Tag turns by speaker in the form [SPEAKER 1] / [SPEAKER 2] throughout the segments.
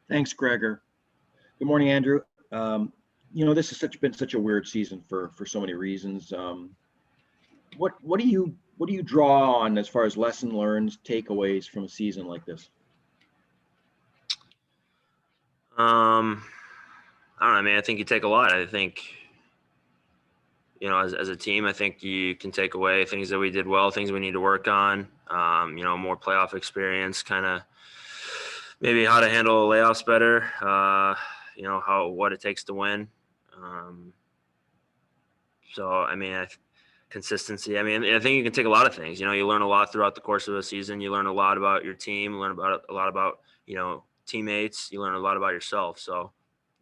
[SPEAKER 1] Thanks, Gregor. Good morning, Andrew. This has been such a weird season for so many reasons. What do you draw on as far as lesson learned, takeaways from a season like this?
[SPEAKER 2] I don't know, man. I think you take a lot. I think, as a team, I think you can take away things that we did well, things we need to work on. More playoff experience, kind of maybe how to handle layoffs better. What it takes to win. Consistency. I think you can take a lot of things. You learn a lot throughout the course of a season. You learn a lot about your team. You learn a lot about teammates. You learn a lot about yourself. So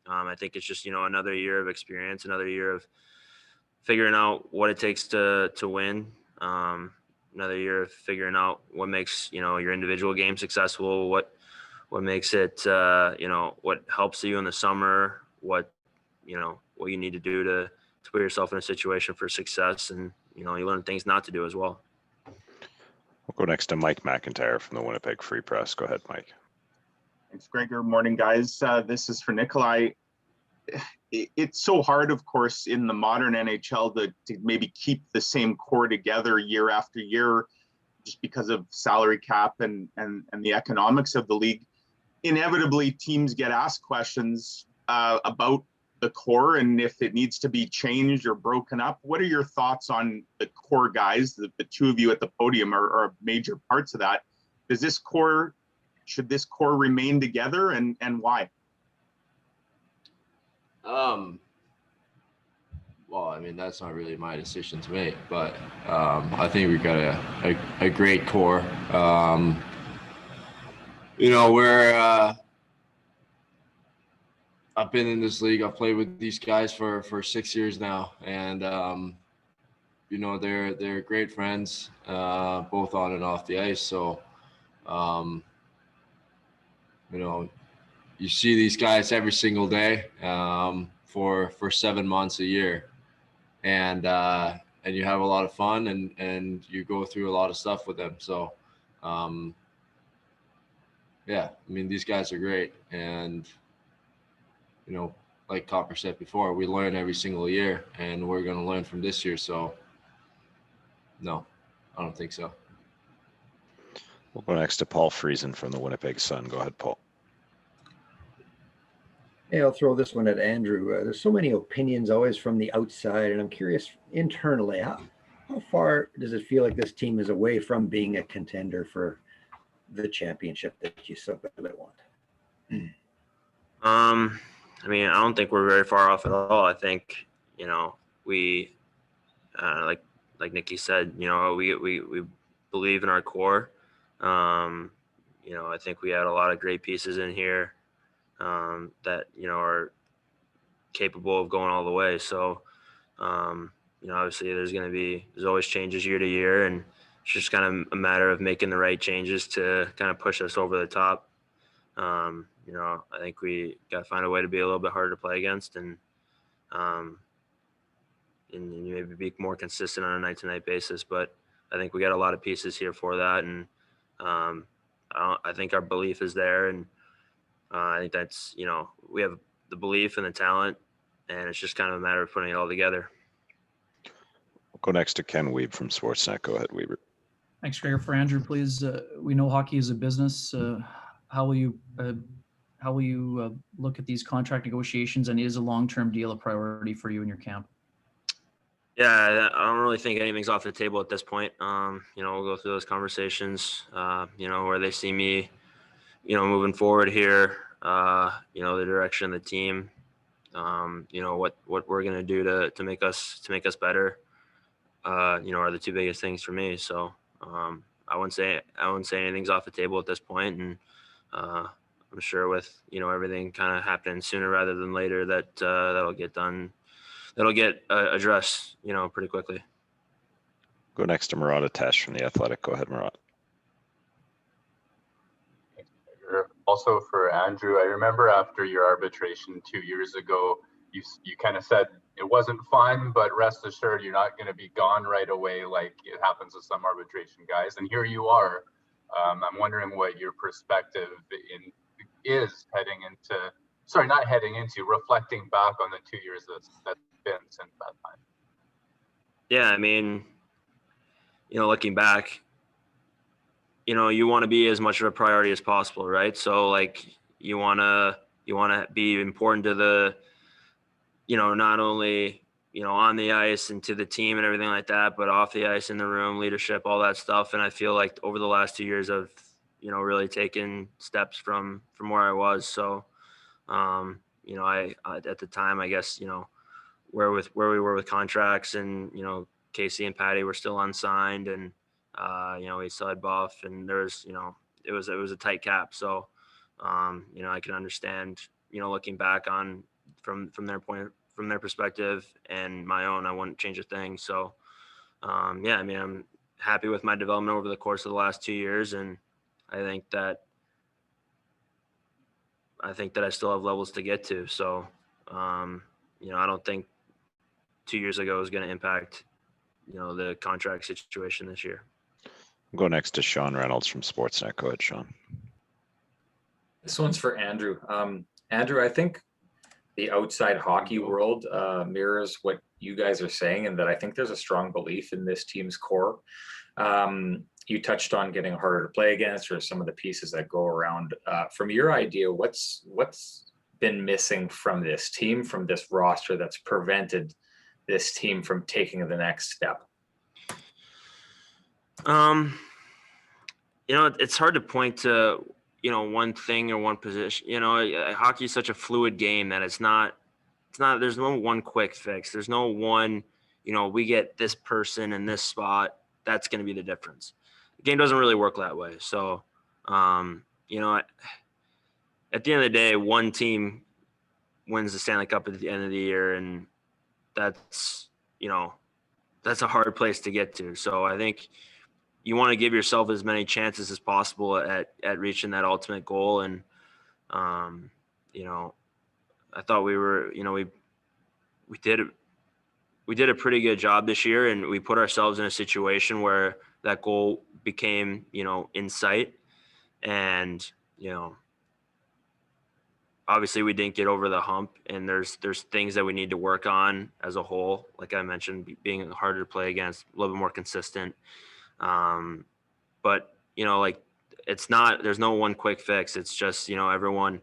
[SPEAKER 2] I think it's just another year of experience, another year of figuring out what it takes to win. Another year of figuring out what makes your individual game successful. What makes it what helps you in the summer. What you need to do to put yourself in a situation for success, and you learn things not to do as well.
[SPEAKER 3] We'll go next to Mike McIntyre from the Winnipeg Free Press. Go ahead, Mike.
[SPEAKER 4] Thanks, Gregor. Morning, guys. This is for Nikolaj. It's so hard, of course, in the modern NHL to maybe keep the same core together year after year, just because of salary cap and the economics of the league. Inevitably, teams get asked questions about the core and if it needs to be changed or broken up. What are your thoughts on the core guys? The two of you at the podium are major parts of that. Should this core remain together, and why?
[SPEAKER 5] Well, that's not really my decision to make, but I think we've got a great core. I've been in this league. I've played with these guys for 6 years now, and they're great friends, both on and off the ice. So, you see these guys every single day for 7 months a year, and you have a lot of fun, and you go through a lot of stuff with them. So, these guys are great, and like Copper said before, we learn every single year, and we're going to learn from this year. So, no, I don't think so.
[SPEAKER 3] We'll go next to Paul Friesen from the Winnipeg Sun. Go ahead, Paul.
[SPEAKER 6] Hey, I'll throw this one at Andrew. There's so many opinions always from the outside, and I'm curious internally, how far does it feel like this team is away from being a contender for the championship that you so badly want?
[SPEAKER 2] I don't think we're very far off at all. I think, we, like Nikki said, we believe in our core. I think we had a lot of great pieces in here that, are capable of going all the way. So, obviously there's always changes year to year, and it's just kind of a matter of making the right changes to kind of push us over the top. I think we got to find a way to be a little bit harder to play against, and maybe be more consistent on a night-to-night basis. But I think we got a lot of pieces here for that, and I think our belief is there, and I think that's we have the belief and the talent, and it's just kind of a matter of putting it all together.
[SPEAKER 3] We'll go next to Ken Wiebe from Sportsnet. Go ahead, Weber.
[SPEAKER 7] Thanks, Gregor. For Andrew, please. We know hockey is a business. How will you look at these contract negotiations, and is a long-term deal a priority for you in your camp?
[SPEAKER 2] Yeah, I don't really think anything's off the table at this point. We'll go through those conversations, where they see me, moving forward here, the direction of the team, what we're going to do to make us better, are the two biggest things for me. So I wouldn't say anything's off the table at this point. And I'm sure with, everything kind of happening sooner rather than later that that'll get done. That'll get addressed, pretty quickly.
[SPEAKER 3] Go next to Murat Atesh from The Athletic. Go ahead, Murat.
[SPEAKER 8] Also for Andrew, I remember after your arbitration 2 years ago, you kind of said it wasn't fun, but rest assured you're not going to be gone right away like it happens with some arbitration guys. And here you are. I'm wondering what your perspective is heading into, sorry, not heading into, reflecting back on the 2 years that's been since that time?
[SPEAKER 2] Yeah, I mean, looking back, you want to be as much of a priority as possible, right? So like you want to be important to the, not only, on the ice and to the team and everything like that, but off the ice, in the room, leadership, all that stuff. And I feel like over the last 2 years, I've, really taken steps from where I was. So, I at the time, I guess, where we were with contracts, and, Casey and Patty were still unsigned, and, we still had Buff, and there's, it was a tight cap. So, I can understand, looking back on from their perspective and my own, I wouldn't change a thing. So, yeah, I mean, I'm happy with my development over the course of the last 2 years. And I think that I still have levels to get to. So, I don't think 2 years ago was going to impact, the contract situation this year.
[SPEAKER 3] We'll go next to Sean Reynolds from Sportsnet. Go ahead, Sean.
[SPEAKER 9] This one's for Andrew. Andrew, I think the outside hockey world mirrors what you guys are saying, and that I think there's a strong belief in this team's core. You touched on getting harder to play against, or some of the pieces that go around. From your idea, what's been missing from this team, from this roster, that's prevented this team from taking the next step?
[SPEAKER 2] It's hard to point to, one thing or one position. Hockey is such a fluid game that it's not, there's no one quick fix. There's no one, we get this person in this spot, that's going to be the difference. The game doesn't really work that way. So, at the end of the day, one team wins the Stanley Cup at the end of the year, and that's a hard place to get to. So I think you want to give yourself as many chances as possible at reaching that ultimate goal. And, I thought we were, we did a pretty good job this year, and we put ourselves in a situation where that goal became, in sight. And, obviously we didn't get over the hump, and there's things that we need to work on as a whole. Like I mentioned, being harder to play against, a little bit more consistent. But, like there's no one quick fix. It's just, everyone,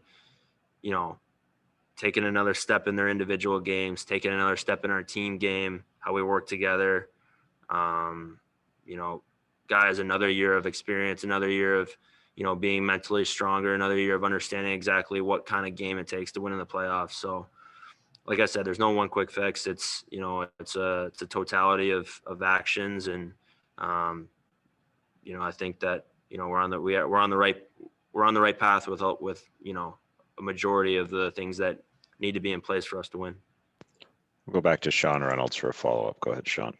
[SPEAKER 2] taking another step in their individual games, taking another step in our team game, how we work together. Guys, another year of experience, another year of, being mentally stronger, another year of understanding exactly what kind of game it takes to win in the playoffs. So, like I said, there's no one quick fix. It's, it's a totality of actions. And, I think that, we're on the right path with, a majority of the things that need to be in place for us to win.
[SPEAKER 3] We'll go back to Sean Reynolds for a follow-up. Go ahead, Sean.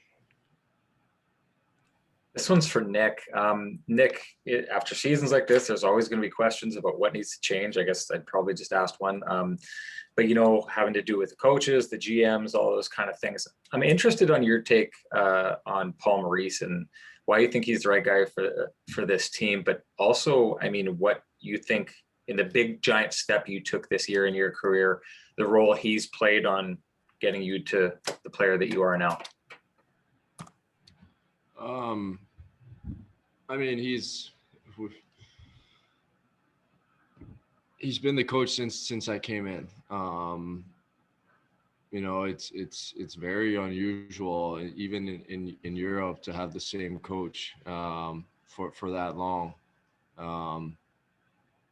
[SPEAKER 9] This one's for Nick. Nick, after seasons like this, there's always going to be questions about what needs to change. I guess I'd probably just asked one. But, having to do with the coaches, the GMs, all those kind of things. I'm interested on your take on Paul Maurice and why you think he's the right guy for this team. But also, I mean, what you think in the big giant step you took this year in your career, the role he's played on getting you to the player that you are now.
[SPEAKER 5] I mean, he's been the coach since I came in. It's very unusual, even in Europe, to have the same coach for that long.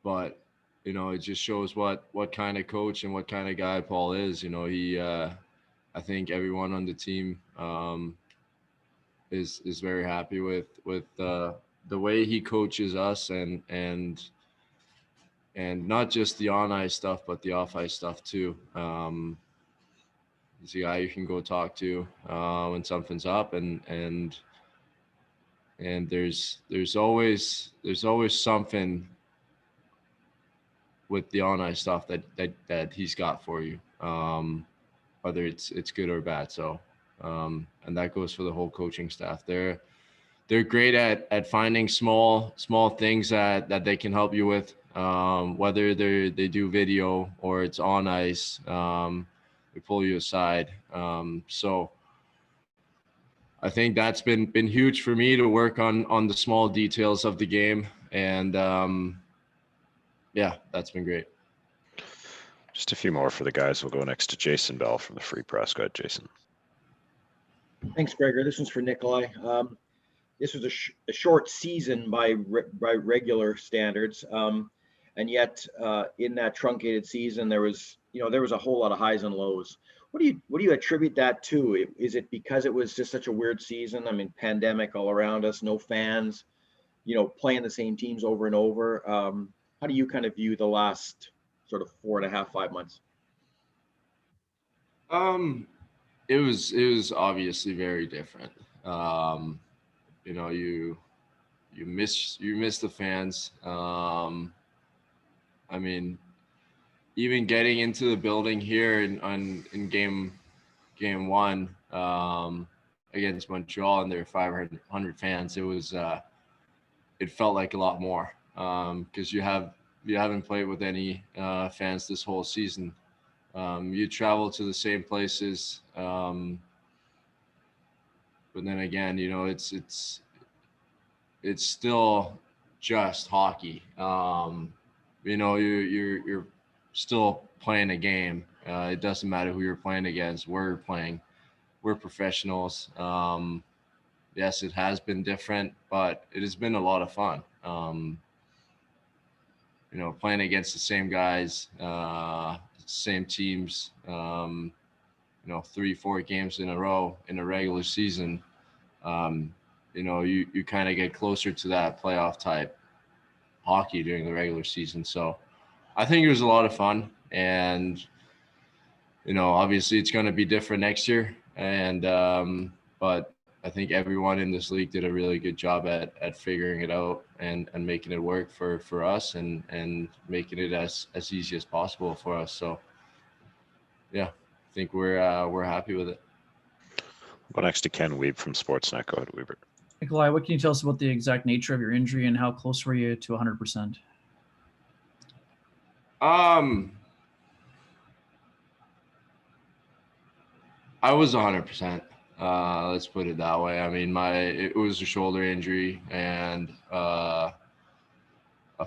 [SPEAKER 5] But it just shows what kind of coach and what kind of guy Paul is. I think everyone on the team is very happy with the way he coaches us, and not just the on ice stuff, but the off ice stuff too. He's a guy you can go talk to when something's up, and there's always something with the on ice stuff that he's got for you, whether it's good or bad. So. And that goes for the whole coaching staff. They're great at finding small things that they can help you with. whether they do video or it's on ice. They pull you aside. So I think that's been huge for me to work on the small details of the game, and yeah, that's been great.
[SPEAKER 3] Just a few more for the guys. We'll go next to Jason Bell from the Free Press. Go ahead, Jason.
[SPEAKER 1] Thanks, Gregor. This one's for Nikolaj. This was a short season by regular standards, and yet in that truncated season, there was a whole lot of highs and lows. What do you attribute that to? Is it because it was just such a weird season? I mean, pandemic all around us, no fans, playing the same teams over and over. How do you kind of view the last sort of 4.5, 5 months?
[SPEAKER 5] It was obviously very different. You miss the fans. I mean, even getting into the building here in game one against Montreal, and there were 500 fans. It felt like a lot more because you haven't played with any fans this whole season. You travel to the same places, but then again, it's still just hockey. You're still playing a game. It doesn't matter who you're playing against. We're professionals. Yes, it has been different, but it has been a lot of fun. Playing against the same guys, same teams, 3-4 games in a row in a regular season. You kind of get closer to that playoff type hockey during the regular season. So I think it was a lot of fun, and obviously it's going to be different next year. And but I think everyone in this league did a really good job at figuring it out and making it work for us and making it as easy as possible for us. So yeah, I think we're happy with it.
[SPEAKER 3] We'll go next to Ken Wiebe from Sportsnet. Go ahead, Weber.
[SPEAKER 7] Nikolaj, what can you tell us about the exact nature of your injury and how close were you to 100%?
[SPEAKER 5] I was 100%. Let's put it that way. I mean, it was a shoulder injury and a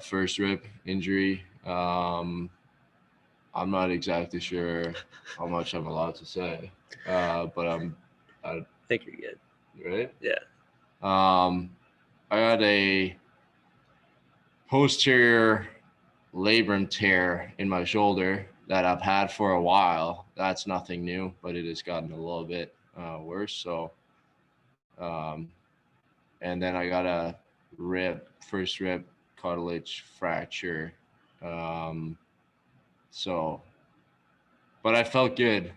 [SPEAKER 5] first rib injury. I'm not exactly sure how much I'm allowed to say, but I
[SPEAKER 2] think you're good.
[SPEAKER 5] Right?
[SPEAKER 2] Yeah.
[SPEAKER 5] I had a posterior labrum tear in my shoulder that I've had for a while. That's nothing new, but it has gotten a little bit worse. So, and then I got a first rib cartilage fracture. So, but I felt good.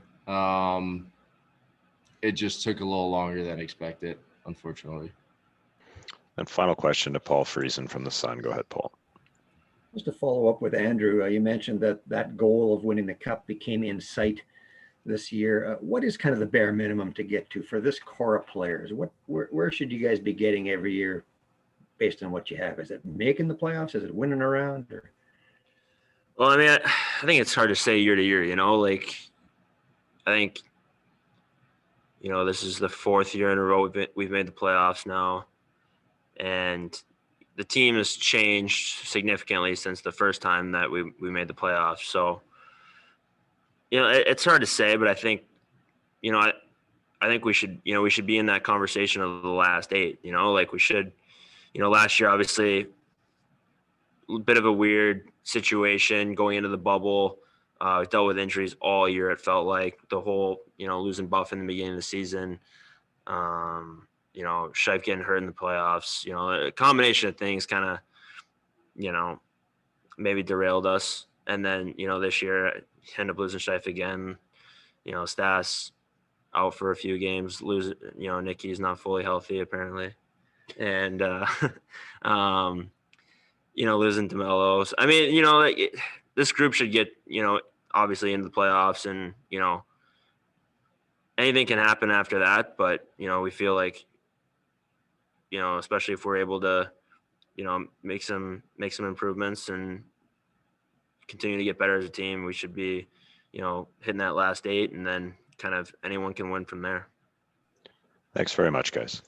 [SPEAKER 5] It just took a little longer than expected, unfortunately.
[SPEAKER 3] And final question to Paul Friesen from The Sun. Go ahead, Paul.
[SPEAKER 6] Just to follow up with Andrew, you mentioned that goal of winning the Cup became in sight this year. What is kind of the bare minimum to get to for this core of players? Where should you guys be getting every year based on what you have? Is it making the playoffs? Is it winning a round? Or?
[SPEAKER 2] Well, I mean, I think it's hard to say year to year, I think, this is the fourth year in a row we've made the playoffs now. And the team has changed significantly since the first time that we made the playoffs. So, it's hard to say, but I think, I think we should be in that conversation of the last 8, we should, last year, obviously a bit of a weird situation going into the bubble, dealt with injuries all year. It felt like the whole, losing Buff in the beginning of the season, Scheif getting hurt in the playoffs, a combination of things kind of, maybe derailed us. And then, this year end up losing Scheif again, Stas out for a few games, Nicky's not fully healthy apparently. And, losing DeMello. I mean, this group should get, obviously into the playoffs and, anything can happen after that. But, we feel like, especially if we're able to, make some improvements and, continue to get better as a team. We should be, you know, hitting that last 8, and then kind of anyone can win from there.
[SPEAKER 3] Thanks very much, guys.